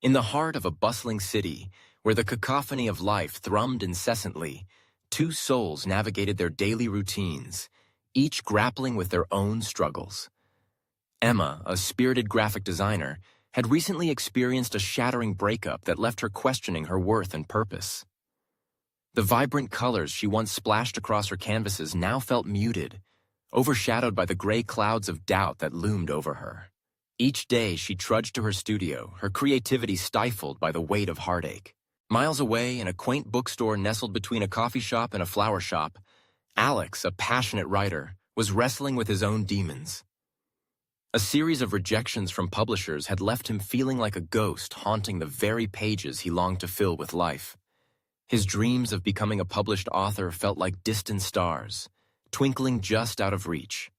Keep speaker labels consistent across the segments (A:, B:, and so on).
A: In the heart of a bustling city, where the cacophony of life thrummed incessantly, two souls navigated their daily routines, each grappling with their own struggles. Emma, a spirited graphic designer, had recently experienced a shattering breakup that left her questioning her worth and purpose. The vibrant colors she once splashed across her canvases now felt muted, overshadowed by the gray clouds of doubt that loomed over her. Each day she trudged to her studio, her creativity stifled by the weight of heartache. Miles away, in a quaint bookstore nestled between a coffee shop and a flower shop, Alex, a passionate writer, was wrestling with his own demons. A series of rejections from publishers had left him feeling like a ghost haunting the very pages he longed to fill with life. His dreams of becoming a published author felt like distant stars, twinkling just out of reach.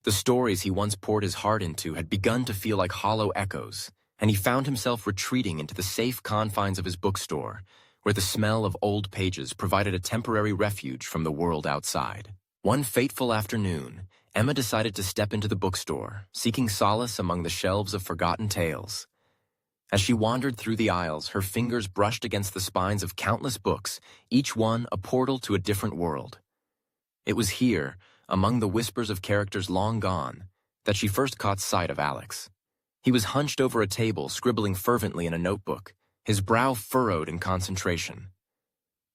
A: The stories he once poured his heart into had begun to feel like hollow echoes, and he found himself retreating into the safe confines of his bookstore, where the smell of old pages provided a temporary refuge from the world outside. One fateful afternoon, Emma decided to step into the bookstore, seeking solace among the shelves of forgotten tales. As she wandered through the aisles, her fingers brushed against the spines of countless books, each one a portal to a different world. It was here, among the whispers of characters long gone, that she first caught sight of Alex. He was hunched over a table, scribbling fervently in a notebook, his brow furrowed in concentration.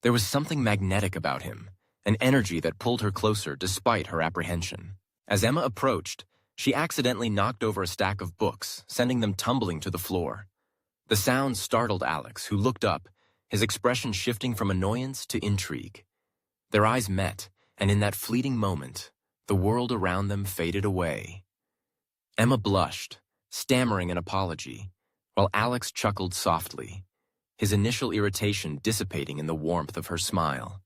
A: There was something magnetic about him, an energy that pulled her closer despite her apprehension. As Emma approached, she accidentally knocked over a stack of books, sending them tumbling to the floor. The sound startled Alex, who looked up, his expression shifting from annoyance to intrigue. Their eyes met, and in that fleeting moment, the world around them faded away. Emma blushed, stammering an apology, while Alex chuckled softly, his initial irritation dissipating in the warmth of her smile.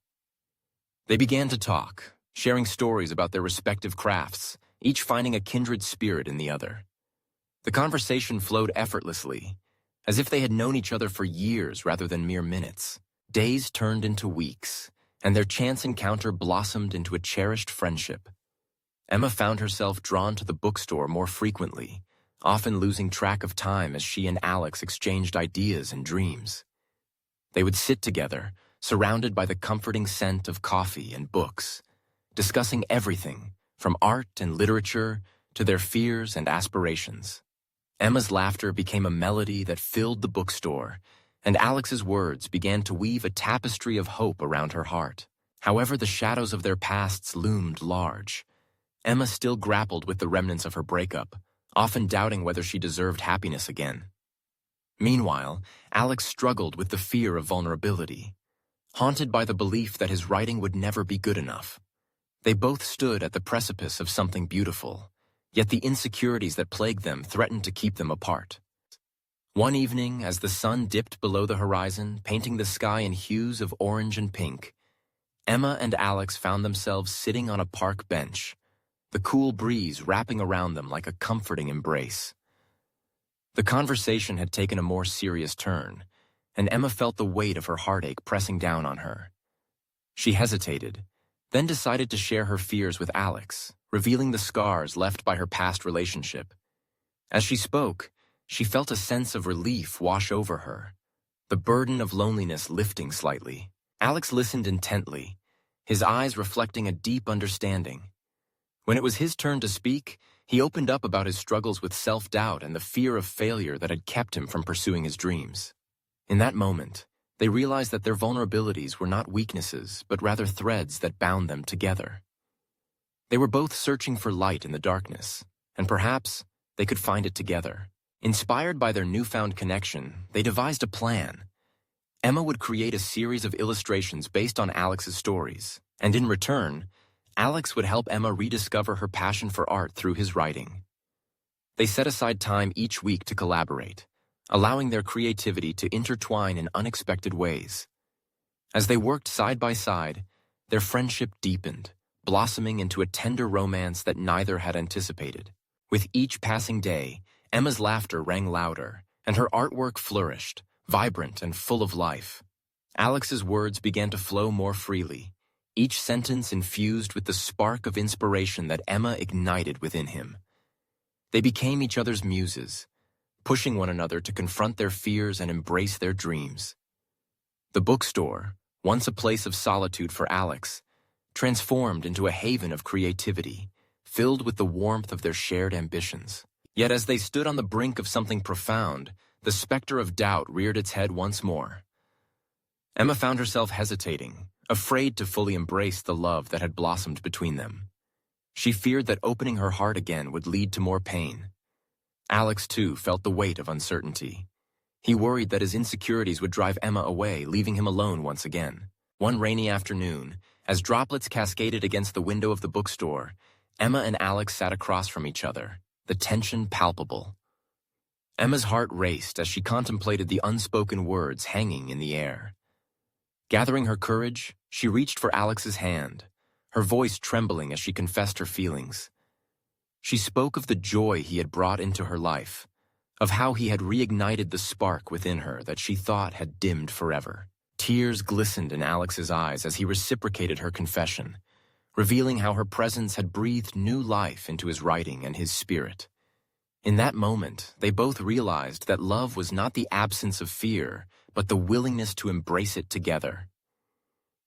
A: They began to talk, sharing stories about their respective crafts, each finding a kindred spirit in the other. The conversation flowed effortlessly, as if they had known each other for years rather than mere minutes. Days turned into weeks, and their chance encounter blossomed into a cherished friendship. Emma found herself drawn to the bookstore more frequently, often losing track of time as she and Alex exchanged ideas and dreams. They would sit together, surrounded by the comforting scent of coffee and books, discussing everything from art and literature to their fears and aspirations. Emma's laughter became a melody that filled the bookstore, and Alex's words began to weave a tapestry of hope around her heart. However, the shadows of their pasts loomed large. Emma still grappled with the remnants of her breakup, often doubting whether she deserved happiness again. Meanwhile, Alex struggled with the fear of vulnerability, haunted by the belief that his writing would never be good enough. They both stood at the precipice of something beautiful, yet the insecurities that plagued them threatened to keep them apart. One evening, as the sun dipped below the horizon, painting the sky in hues of orange and pink, Emma and Alex found themselves sitting on a park bench, the cool breeze wrapping around them like a comforting embrace. The conversation had taken a more serious turn, and Emma felt the weight of her heartache pressing down on her. She hesitated, then decided to share her fears with Alex, revealing the scars left by her past relationship. As she spoke, she felt a sense of relief wash over her, the burden of loneliness lifting slightly. Alex listened intently, his eyes reflecting a deep understanding. When it was his turn to speak, he opened up about his struggles with self-doubt and the fear of failure that had kept him from pursuing his dreams. In that moment, they realized that their vulnerabilities were not weaknesses, but rather threads that bound them together. They were both searching for light in the darkness, and perhaps they could find it together. Inspired by their newfound connection, they devised a plan. Emma would create a series of illustrations based on Alex's stories, and in return, Alex would help Emma rediscover her passion for art through his writing. They set aside time each week to collaborate, allowing their creativity to intertwine in unexpected ways. As they worked side by side, their friendship deepened, blossoming into a tender romance that neither had anticipated. With each passing day, Emma's laughter rang louder, and her artwork flourished, vibrant and full of life. Alex's words began to flow more freely, each sentence infused with the spark of inspiration that Emma ignited within him. They became each other's muses, pushing one another to confront their fears and embrace their dreams. The bookstore, once a place of solitude for Alex, transformed into a haven of creativity, filled with the warmth of their shared ambitions. Yet as they stood on the brink of something profound, the specter of doubt reared its head once more. Emma found herself hesitating, afraid to fully embrace the love that had blossomed between them. She feared that opening her heart again would lead to more pain. Alex, too, felt the weight of uncertainty. He worried that his insecurities would drive Emma away, leaving him alone once again. One rainy afternoon, as droplets cascaded against the window of the bookstore, Emma and Alex sat across from each other, the tension palpable. Emma's heart raced as she contemplated the unspoken words hanging in the air. Gathering her courage, she reached for Alex's hand, her voice trembling as she confessed her feelings. She spoke of the joy he had brought into her life, of how he had reignited the spark within her that she thought had dimmed forever. Tears glistened in Alex's eyes as he reciprocated her confession, revealing how her presence had breathed new life into his writing and his spirit. In that moment, they both realized that love was not the absence of fear, but the willingness to embrace it together.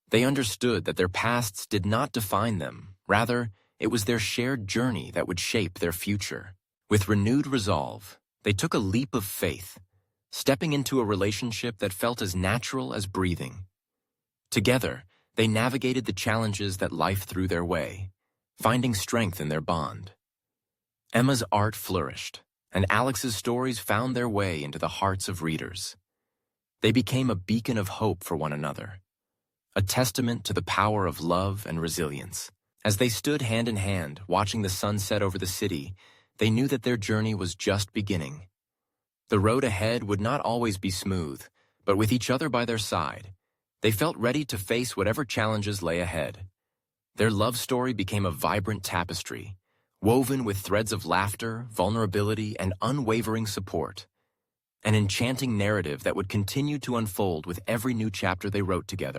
A: They understood that their pasts did not define them. Rather, it was their shared journey that would shape their future. With renewed resolve, they took a leap of faith, stepping into a relationship that felt as natural as breathing. Together, they navigated the challenges that life threw their way, finding strength in their bond. Emma's art flourished, and Alex's stories found their way into the hearts of readers. They became a beacon of hope for one another, a testament to the power of love and resilience. As they stood hand in hand, watching the sun set over the city, they knew that their journey was just beginning. The road ahead would not always be smooth, but with each other by their side, they felt ready to face whatever challenges lay ahead. Their love story became a vibrant tapestry, woven with threads of laughter, vulnerability, and unwavering support. An enchanting narrative that would continue to unfold with every new chapter they wrote together.